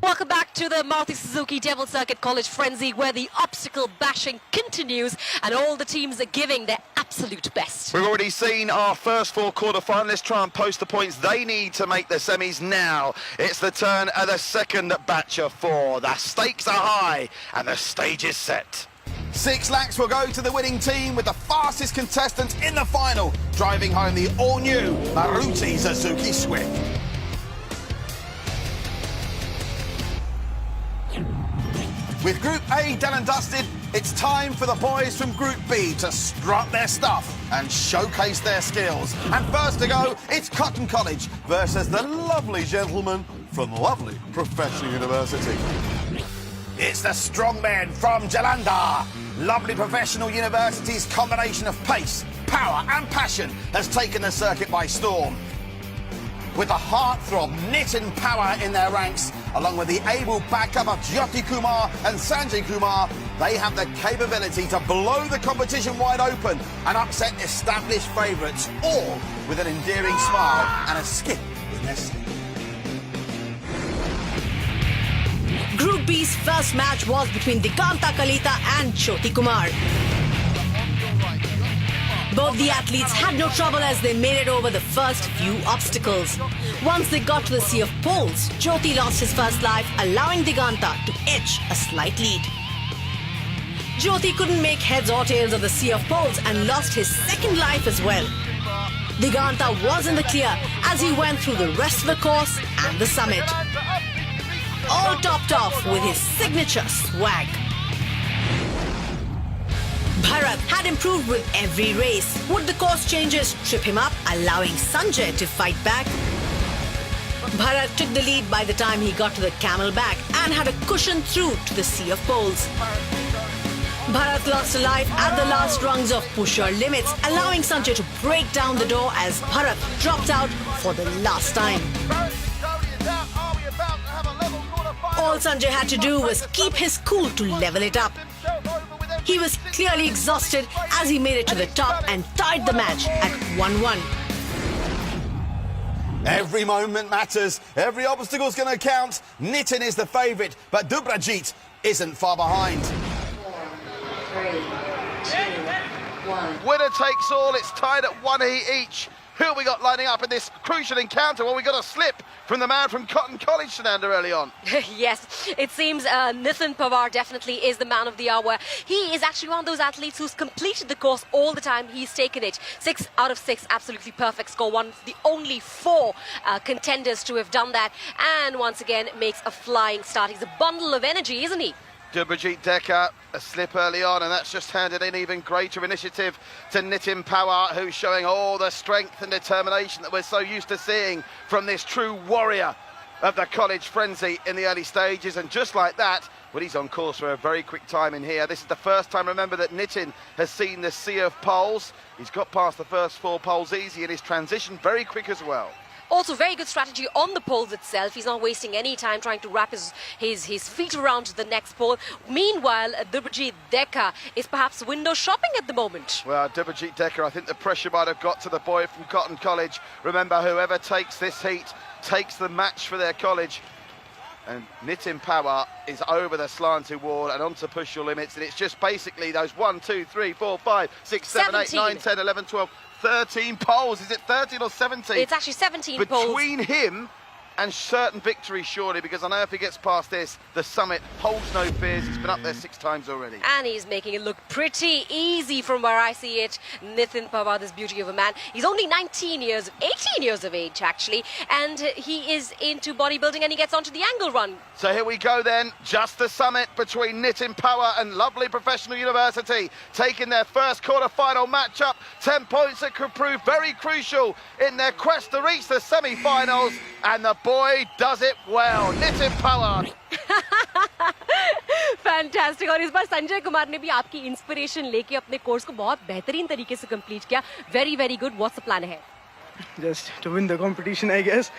Welcome back to the Maruti Suzuki Devil Circuit College Frenzy, where the obstacle bashing continues and all the teams are giving their absolute best. We've already seen our first four quarter-finalists try and post the points they need to make the semis. Now it's the turn of the second batch of four. The stakes are high and the stage is set. 6 laps will go to the winning team, with the fastest contestant in the final driving home the all-new Maruti Suzuki Swift. With Group A done and dusted, it's time for the boys from Group B to strut their stuff and showcase their skills. And first to go, it's Cotton College versus the lovely gentleman from lovely Professional University. It's the strongmen from Jalandhar. Lovely Professional University's combination of pace, power and passion has taken the circuit by storm. With the heartthrob Nitin Power in their ranks, along with the able backup of Jyoti Kumar and Sanjay Kumar, they have the capability to blow the competition wide open and upset established favourites, all with an endearing smile and a skip in their step. Group B's first match was between Diganta Kalita and Jyoti Kumar. Both the athletes had no trouble as they made it over the first few obstacles. Once they got to the Sea of Poles, Jyoti lost his first life, allowing Diganta to edge a slight lead. Jyoti couldn't make heads or tails of the Sea of Poles and lost his second life as well. Diganta was in the clear as he went through the rest of the course and the summit, all topped off with his signature swag. Bharat had improved with every race. Would the course changes trip him up, allowing Sanjay to fight back? Bharat took the lead by the time he got to the camelback and had a cushion through to the Sea of Poles. Bharat lost a life at the last rungs of push your limits, allowing Sanjay to break down the door as Bharat dropped out for the last time. All Sanjay had to do was keep his cool to level it up. He was clearly exhausted as he made it to the top and tied the match at 1-1. Every moment matters. Every obstacle's going to count. Nitin is the favourite, but Dubrajit isn't far behind. 4, 3, 2, 1. Winner takes all. It's tied at 1 heat each. Who have we got lining up in this crucial encounter? Well, we got a slip from the man from Cotton College, Sunanda, early on. Yes, it seems Nitin Pawar definitely is the man of the hour. He is actually one of those athletes who's completed the course all the time. He's taken it. 6 out of 6, absolutely perfect score. One of the only 4 contenders to have done that. And once again, makes a flying start. He's a bundle of energy, isn't he? Dubrajit Decker, a slip early on, and that's just handed in even greater initiative to Nitin Pawar, who's showing all the strength and determination that we're so used to seeing from this true warrior of the college frenzy in the early stages. And just like that, well, he's on course for a very quick time in here. This is the first time, remember, that Nitin has seen the Sea of Poles. He's got past the first 4 poles easy, and his transition very quick as well. Also, very good strategy on the poles itself. He's not wasting any time trying to wrap his feet around the next pole. Meanwhile, Dubrajit Decker is perhaps window shopping at the moment. Well, Dubrajit Decker, I think the pressure might have got to the boy from Cotton College. Remember, whoever takes this heat takes the match for their college. And Nitin Pawar is over the slanted wall and onto push your limits. And it's just basically those 1, 2, 3, 4, 5, 6, 7, 8, 9, 10, 11, 12... 13 poles. Is it 13 or 17? It's actually 17 poles. Between him and certain victory, surely, because I know if he gets past this, the summit holds no fears. He's been up there 6 times already. And he's making it look pretty easy from where I see it. Nitin Pawar, this beauty of a man. He's only 18 years of age, actually. And he is into bodybuilding and he gets onto the angle run. So here we go then. Just the summit between Nitin Pawar and lovely Professional University. Taking their first quarter-final matchup. 10 points that could prove very crucial in their quest to reach the semi-finals. And the boy does it well. Nitin Pawar. Fantastic. और इस बार संजय कुमार ने भी आपकी inspiration लेके अपने course को बहुत बेहतरीन तरीके से कंप्लीट किया. Very, very good. What's the plan ahead? Just to win the competition, I guess.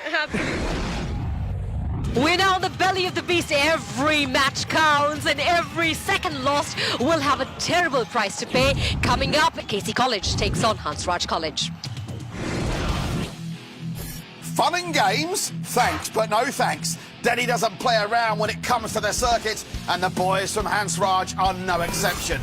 We're now in the belly of the beast. Every match counts and every second lost will have a terrible price to pay. Coming up, KC College takes on Hansraj College. Fun and games? Thanks, but no thanks. Delhi doesn't play around when it comes to their circuit, and the boys from Hansraj are no exception.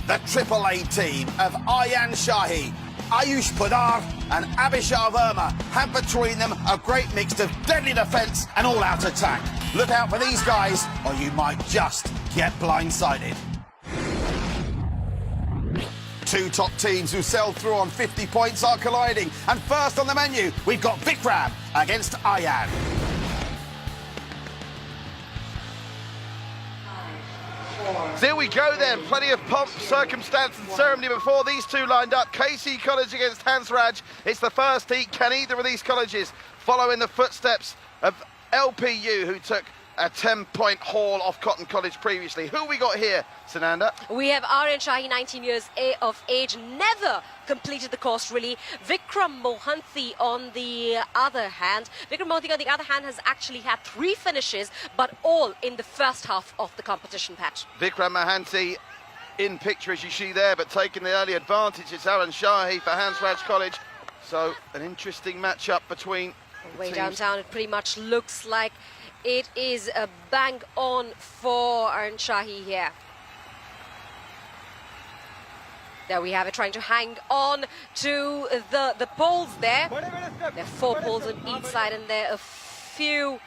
The AAA team of Ayan Shahi, Ayush Pudar and Abhishek Verma have between them a great mix of deadly defence and all-out attack. Look out for these guys, or you might just get blindsided. Two top teams who sailed through on 50 points are colliding. And first on the menu, we've got Vikram against Ayan. There we go then, plenty of pomp, circumstance and ceremony before these two lined up. KC College against Hansraj. It's the first heat. Can either of these colleges follow in the footsteps of LPU, who took a 10-point haul off Cotton College previously? Who we got here, Sunanda? We have Aryan Shahi, 19 years of age, never completed the course really. Vikram Mohanty on the other hand. Vikram Mohanty on the other hand has actually had 3 finishes, but all in the first half of the competition patch. Vikram Mohanty in picture as you see there, but taking the early advantage. It's Aryan Shahi for Hansraj College. So an interesting matchup between Way teams. downtown, it pretty much looks like it is a bang on for Aryan Shahi here. There we have it, trying to hang on to the poles there. There are 4 poles on each side, and there are a few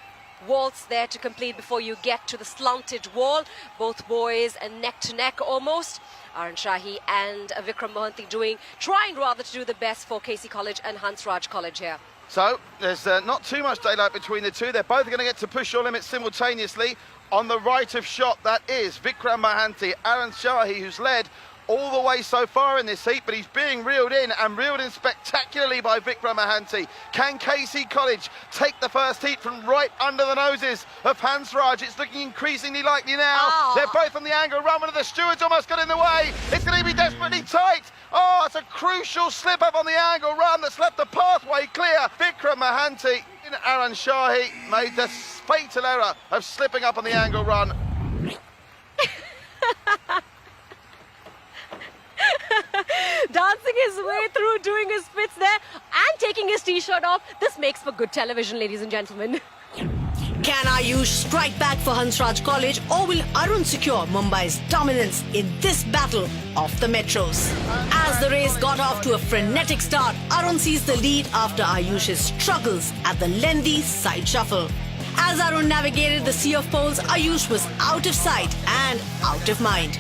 walls there to complete before you get to the slanted wall. Both boys are neck to neck almost. Aryan Shahi and Vikram Mohanty trying rather to do the best for KC College and Hansraj College here. So there's not too much daylight between the two. They're both going to get to push your limits simultaneously. On the right of shot, that is Vikram Mohanty. Aryan Shahi, who's led all the way so far in this heat, but he's being reeled in, and reeled in spectacularly by Vikram Mohanty. Can KC College take the first heat from right under the noses of Hansraj? It's looking increasingly likely now. They're both on the angle run. One of the stewards almost got in the way. It's going to be desperately tight. Oh, it's a crucial slip up on the angle run that's left the pathway clear. Vikram Mohanty and Aryan Shahi made the fatal error of slipping up on the angle run. Dancing his way through, doing his splits there and taking his t-shirt off. This makes for good television, ladies and gentlemen. Can Ayush strike back for Hansraj College, or will Arun secure Mumbai's dominance in this battle of the metros? As the race got off to a frenetic start, Arun sees the lead after Ayush's struggles at the lengthy side shuffle. As Arun navigated the sea of poles, Ayush was out of sight and out of mind.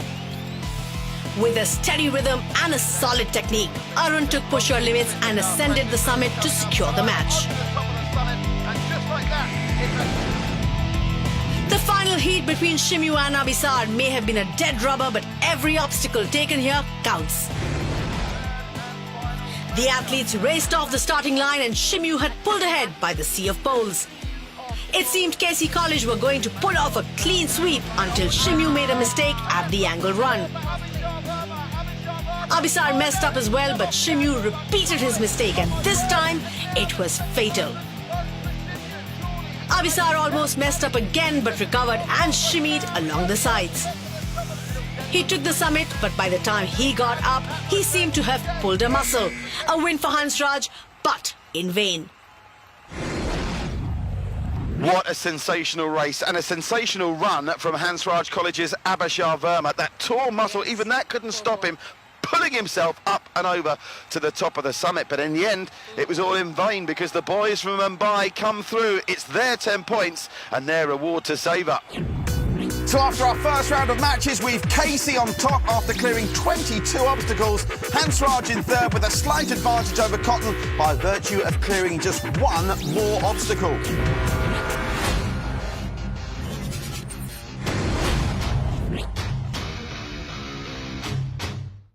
With a steady rhythm and a solid technique, Arun took push your limits and ascended the summit to secure the match. The final heat between Shimyu and Abhisar may have been a dead rubber, but every obstacle taken here counts. The athletes raced off the starting line, and Shimyu had pulled ahead by the sea of poles. It seemed KC College were going to pull off a clean sweep until Shimyu made a mistake at the angle run. Abhisar messed up as well, but Shimyu repeated his mistake, and this time it was fatal. Abhisar almost messed up again, but recovered and shimmied along the sides. He took the summit, but by the time he got up, he seemed to have pulled a muscle. A win for Hansraj, but in vain. What a sensational race, and a sensational run from Hansraj College's Abhishek Verma. That tall muscle, even that couldn't stop him, pulling himself up and over to the top of the summit. But in the end, it was all in vain, because the boys from Mumbai come through. It's their 10 points and their reward to savour. So after our first round of matches, we've KC on top after clearing 22 obstacles. Hansraj in third with a slight advantage over Cotton by virtue of clearing just 1 more obstacle.